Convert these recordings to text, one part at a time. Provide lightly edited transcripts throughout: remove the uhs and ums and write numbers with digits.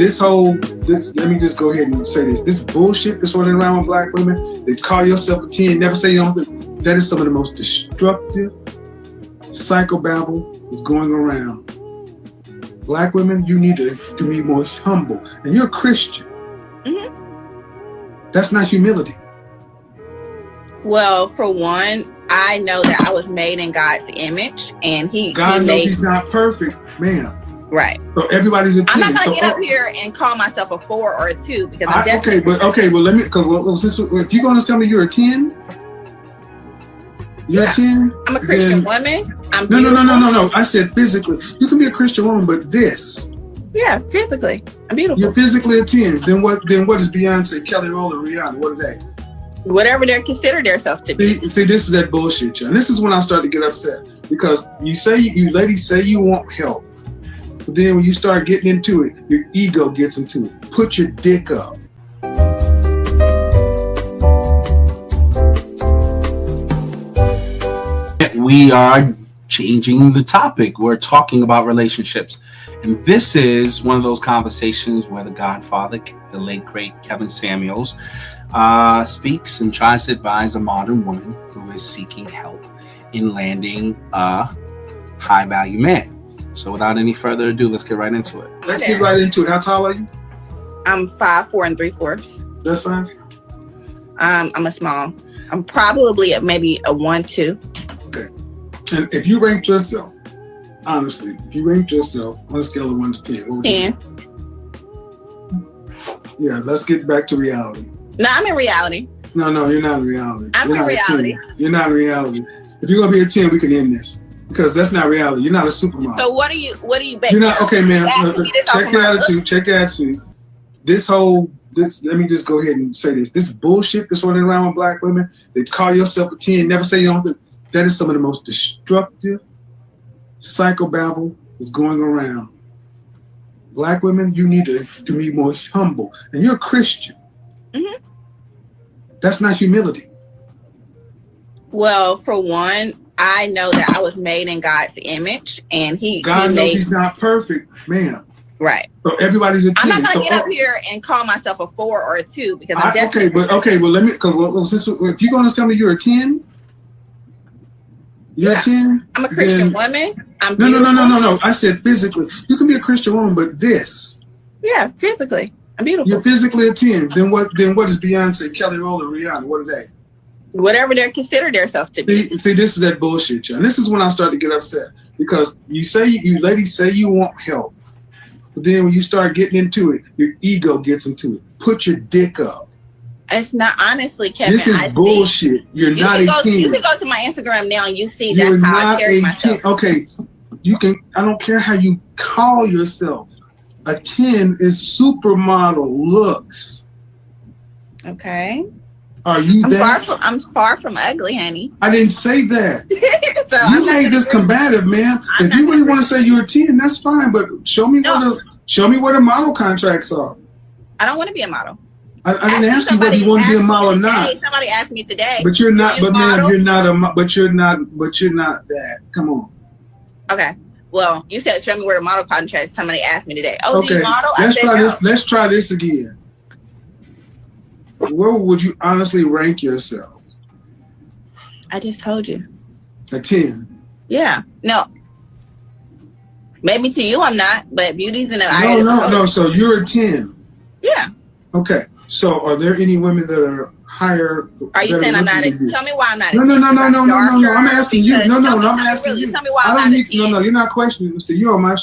let me just go ahead and say this bullshit that's running around with black women, they call yourself a 10, never say you don't, that is some of the most destructive psychobabble that's going around. Black women, you need to be more humble. And you're a Christian. Mm-hmm. That's not humility. Well, for one, I know that I was made in God's image, and God knows he's not perfect, ma'am. Right. So everybody's a 10. I'm not gonna get up here and call myself a 4 or a 2 because I'm definitely well, let me. If you're gonna tell me you're a 10, you're a 10. I'm a Christian woman. I'm no. I said physically. You can be a Christian woman, but this. Yeah, physically, I'm beautiful. You're physically a 10. Then what? Then what is Beyonce, Kelly Rowland, Rihanna? What are they? Whatever they consider themselves to be. See, this is that bullshit, John. This is when I start to get upset because you ladies say you want help. But then when you start getting into it, your ego gets into it. Put your dick up. We are changing the topic. We're talking about relationships. And this is one of those conversations where the Godfather, the late, great Kevin Samuels, speaks and tries to advise a modern woman who is seeking help in landing a high-value man. So without any further ado, let's get right into it. Let's get right into it. How tall are you? I'm 5'4" 3/4. That size? I'm a small. I'm probably maybe a 1-2. Okay. And if you ranked yourself, honestly, if you ranked yourself on a scale of 1 to 10, what would you 10. Yeah, let's get back to reality. No, I'm in reality. No, you're not in reality. I'm in reality. You're not in reality. If you're gonna be a 10, we can end this. Because that's not reality. You're not a supermodel. So what are you basing? You're not okay, man. Check your attitude. Check your attitude. Let me just go ahead and say this. This bullshit that's running around with black women, they call yourself a 10, never say you don't, that is some of the most destructive psychobabble that's going around. Black women, you need to be more humble. And you're a Christian. Mm-hmm. That's not humility. Well, for one, I know that I was made in God's image, and God knows he's not perfect, ma'am. Right. So everybody's a 10. I'm not gonna get up here and call myself a 4 or a 2 because I'm definitely well, let me. If you're gonna tell me you're a 10, you're a 10. I'm a Christian woman. I'm no. I said physically. You can be a Christian woman, but this. Yeah, physically, I'm beautiful. You're physically a 10. Then what is Beyonce, Kelly Rowland, Rihanna? What are they? Whatever they consider themselves to be. See, this is that bullshit, John. This is when I start to get upset because you ladies say you want help, but then when you start getting into it, your ego gets into it. Put your dick up. It's not, honestly, Kevin. This is bullshit. You're not a 10. You can go to my Instagram now and you see that's how I carry myself. Okay, you can. I don't care how you call yourself. A 10 is supermodel looks. Okay. Are you I'm far from ugly, honey. I didn't say that. So you made this combative, man. If you really want to say you're a 10, that's fine. But show me what the model contracts are. I don't want to be a model. I didn't ask you whether you want to be a model or not. Somebody asked me today. But you're not. But man, you're not But you're not that. Come on. Okay. Well, you said show me where the model contracts. Somebody asked me today. Oh, do you model? Let's try this again. Where would you honestly rank yourself? I just told you. A 10. Yeah. No. Maybe to you I'm not, but beauty's in the eye. No. So you're a 10. Yeah. Okay. So are there any women that are higher? Are you saying I'm not? Tell me why I'm not. No. I'm asking you. No. I'm asking you. Tell me why I'm not. No. You're not questioning. See, you're on my.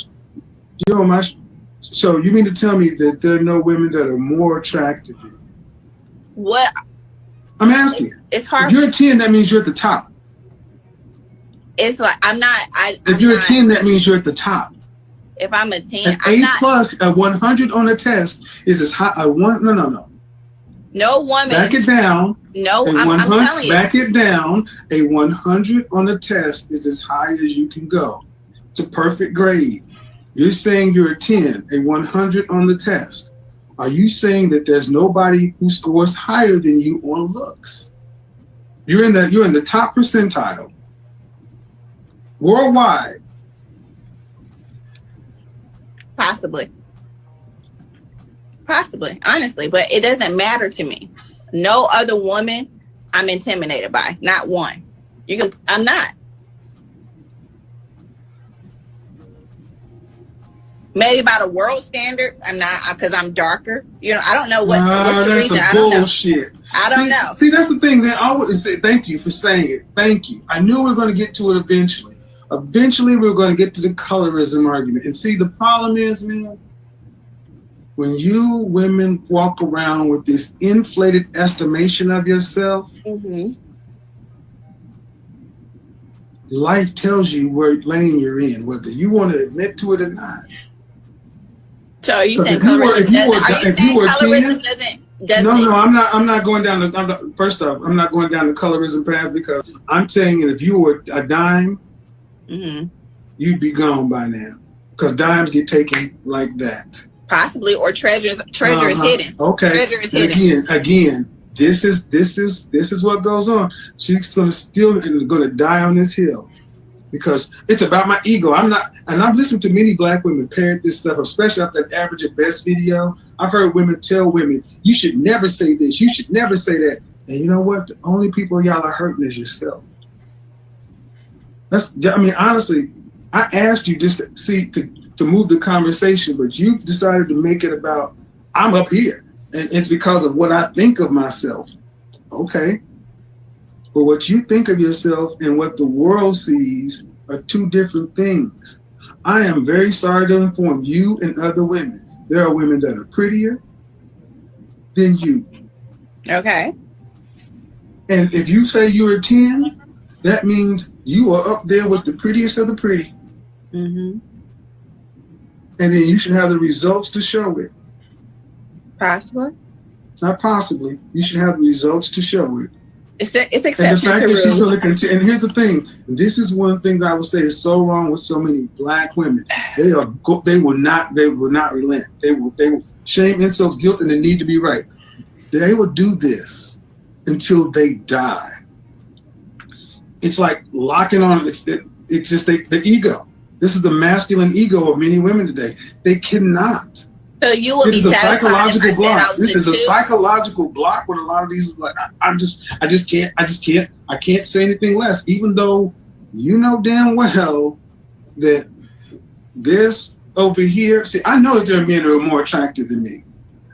So you mean to tell me that there are no women that are more attractive than you? What? I'm asking. It's hard. If you're a 10, that means you're at the top. It's like I'm not. If you're a 10, that means you're at the top. If I'm a 10, an A+, a 100 on a test is as high. No. No woman. Back it down. No, I'm telling you. Back it down. A 100 on a test is as high as you can go. It's a perfect grade. You're saying you're a 10, a 100 on the test. Are you saying that there's nobody who scores higher than you on looks? You're in the top percentile worldwide. Possibly. Possibly, honestly, but it doesn't matter to me. No other woman I'm intimidated by. Not one. I'm not. Maybe by the world standards, I'm not, because I'm darker. You know, I don't know what's the that's reason. Some I don't bullshit. know. I don't know. See, that's the thing. That I always say, thank you for saying it. Thank you. I knew we were going to get to it eventually. Eventually, we were going to get to the colorism argument. And see, the problem is, man, when you women walk around with this inflated estimation of yourself, life tells you what lane you're in, whether you want to admit to it or not. So are you saying colorism doesn't? No, I'm not going down the. First off, I'm not going down the colorism path, because I'm saying that if you were a dime, you'd be gone by now, because dimes get taken like that. Possibly, or treasure is hidden. Okay. Treasure is hidden. Again, this is what goes on. She's still gonna die on this hill, because it's about my ego. I'm not, and I've listened to many black women parrot this stuff, especially after that Average at Best video. I've heard women tell women, you should never say this, you should never say that. And you know what? The only people y'all are hurting is yourself. Honestly, I asked you just to move the conversation, but you've decided to make it about, I'm up here, and it's because of what I think of myself. Okay. But what you think of yourself and what the world sees are two different things. I am very sorry to inform you and other women. There are women that are prettier than you. Okay. And if you say you're a 10, that means you are up there with the prettiest of the pretty. And then you should have the results to show it. Possibly. Not possibly. You should have the results to show it. It's exception and the fact to that she's rule. going to continue. And here's the thing. This is one thing that I would say is so wrong with so many black women. They will not relent. They will shame, insults, guilt, and the need to be right. They will do this until they die. It's like locking on. It's just the ego. This is the masculine ego of many women today. They cannot. So you will be satisfied. Psychological block. This is a psychological block with a lot of these. Like I can't say anything less, even though you know damn well that this over here. See, I know that there are men that are more attractive than me.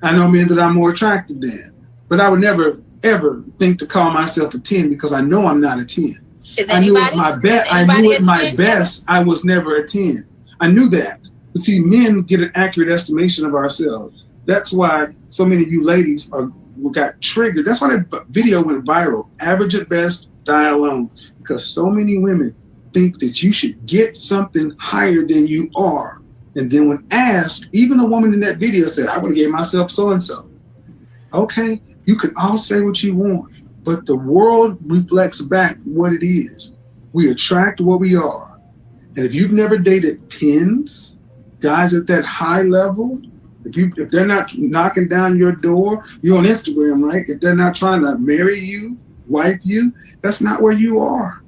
I know men that I'm more attractive than, but I would never ever think to call myself a 10, because I know I'm not a 10. I knew at my best I was never a 10. I knew that. But see, men get an accurate estimation of ourselves. That's why so many of you ladies got triggered. That's why that video went viral. Average at best, die alone. Because so many women think that you should get something higher than you are. And then when asked, even the woman in that video said, I would have gave myself so-and-so. Okay, you can all say what you want, but the world reflects back what it is. We attract what we are. And if you've never dated 10s, guys at that high level, if they're not knocking down your door, you're on Instagram, right? If they're not trying to marry you, wife you, that's not where you are.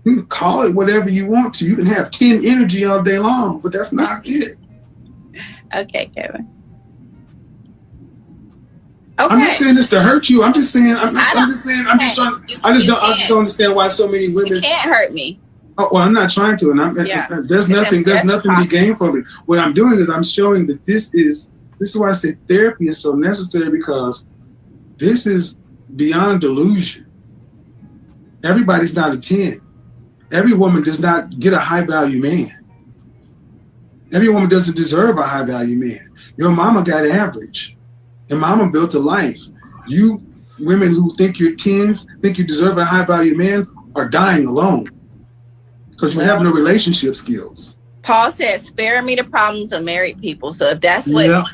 You can call it whatever you want to. You can have 10 energy all day long, but that's not it. Okay, Kevin. Okay. I'm not saying this to hurt you. I'm just saying. I just don't understand why so many women. You can't hurt me. Oh, well, I'm not trying to, and there's nothing to be gained from it. What I'm doing is I'm showing that this is why I say therapy is so necessary, because this is beyond delusion. Everybody's not a 10. Every woman does not get a high value man. Every woman doesn't deserve a high value man. Your mama got average, and mama built a life. You women who think you're 10s, think you deserve a high value man, are dying alone. Because you have no relationship skills. Paul said, "Spare me the problems of married people." So if that's what,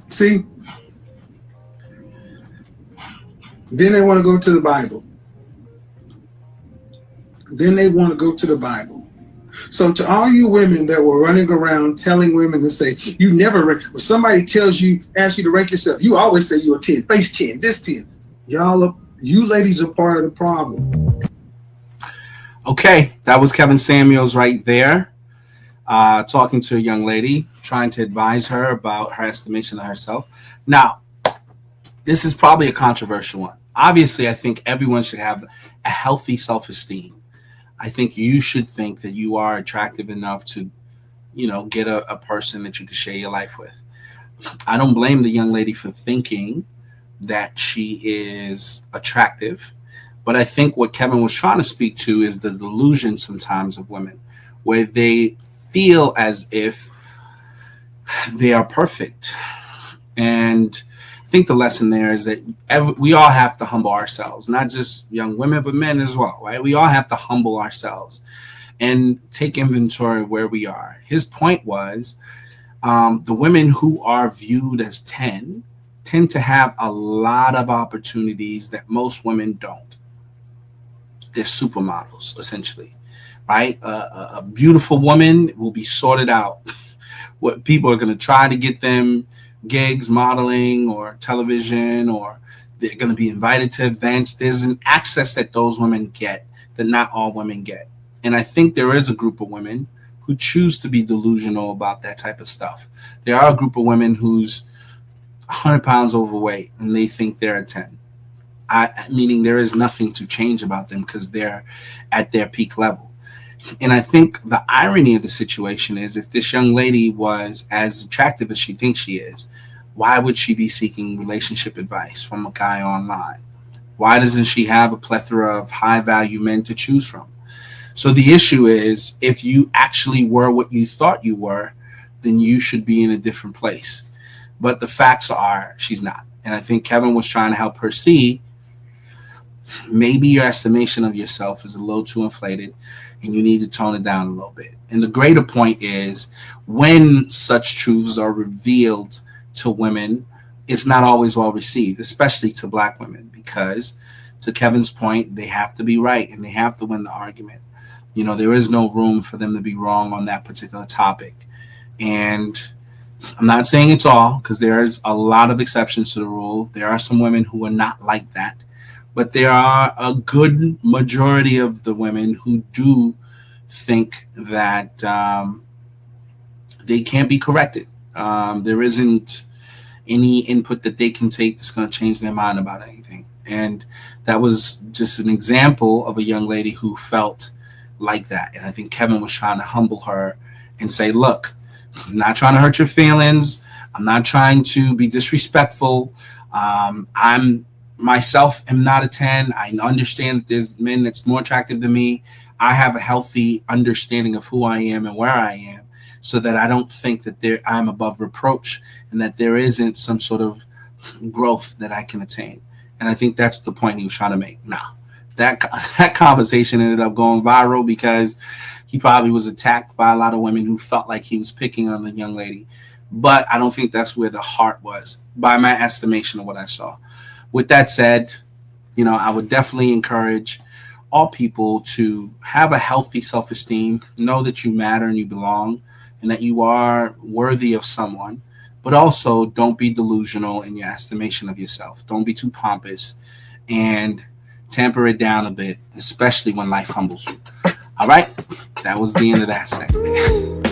see, then they want to go to the Bible. So to all you women that were running around telling women to say, you never rank, when somebody asks you to rank yourself, you always say you're a 10, face 10, this 10. You ladies are part of the problem. Okay, that was Kevin Samuels right there, talking to a young lady, trying to advise her about her estimation of herself. Now, this is probably a controversial one. Obviously, I think everyone should have a healthy self-esteem. I think you should think that you are attractive enough to, get a person that you can share your life with. I don't blame the young lady for thinking that she is attractive. But I think what Kevin was trying to speak to is the delusion sometimes of women, where they feel as if they are perfect. And I think the lesson there is that we all have to humble ourselves, not just young women, but men as well, right? We all have to humble ourselves and take inventory where we are. His point was the women who are viewed as 10 tend to have a lot of opportunities that most women don't. They're supermodels, essentially, right? A beautiful woman will be sorted out. What people are going to try to get them gigs, modeling or television, or they're going to be invited to events. There's an access that those women get that not all women get. And I think there is a group of women who choose to be delusional about that type of stuff. There are a group of women who's 100 pounds overweight and they think they're a 10. Meaning there is nothing to change about them because they're at their peak level. And I think the irony of the situation is if this young lady was as attractive as she thinks she is, why would she be seeking relationship advice from a guy online? Why doesn't she have a plethora of high value men to choose from? So the issue is if you actually were what you thought you were, then you should be in a different place. But the facts are she's not. And I think Kevin was trying to help her see maybe your estimation of yourself is a little too inflated and you need to tone it down a little bit. And the greater point is when such truths are revealed to women, it's not always well received, especially to Black women, because to Kevin's point, they have to be right and they have to win the argument. There is no room for them to be wrong on that particular topic. And I'm not saying it's all, because there's a lot of exceptions to the rule. There are some women who are not like that. But there are a good majority of the women who do think that they can't be corrected. There isn't any input that they can take that's going to change their mind about anything. And that was just an example of a young lady who felt like that. And I think Kevin was trying to humble her and say, look, I'm not trying to hurt your feelings. I'm not trying to be disrespectful. I'm myself am not a 10. I understand that there's men that's more attractive than me. I have a healthy understanding of who I am and where I am so that I don't think that I'm above reproach and that there isn't some sort of growth that I can attain. And I think that's the point he was trying to make. Now, that conversation ended up going viral because he probably was attacked by a lot of women who felt like he was picking on the young lady. But I don't think that's where the heart was, by my estimation of what I saw. With that said, I would definitely encourage all people to have a healthy self-esteem, know that you matter and you belong and that you are worthy of someone, but also don't be delusional in your estimation of yourself. Don't be too pompous and temper it down a bit, especially when life humbles you. All right, that was the end of that segment.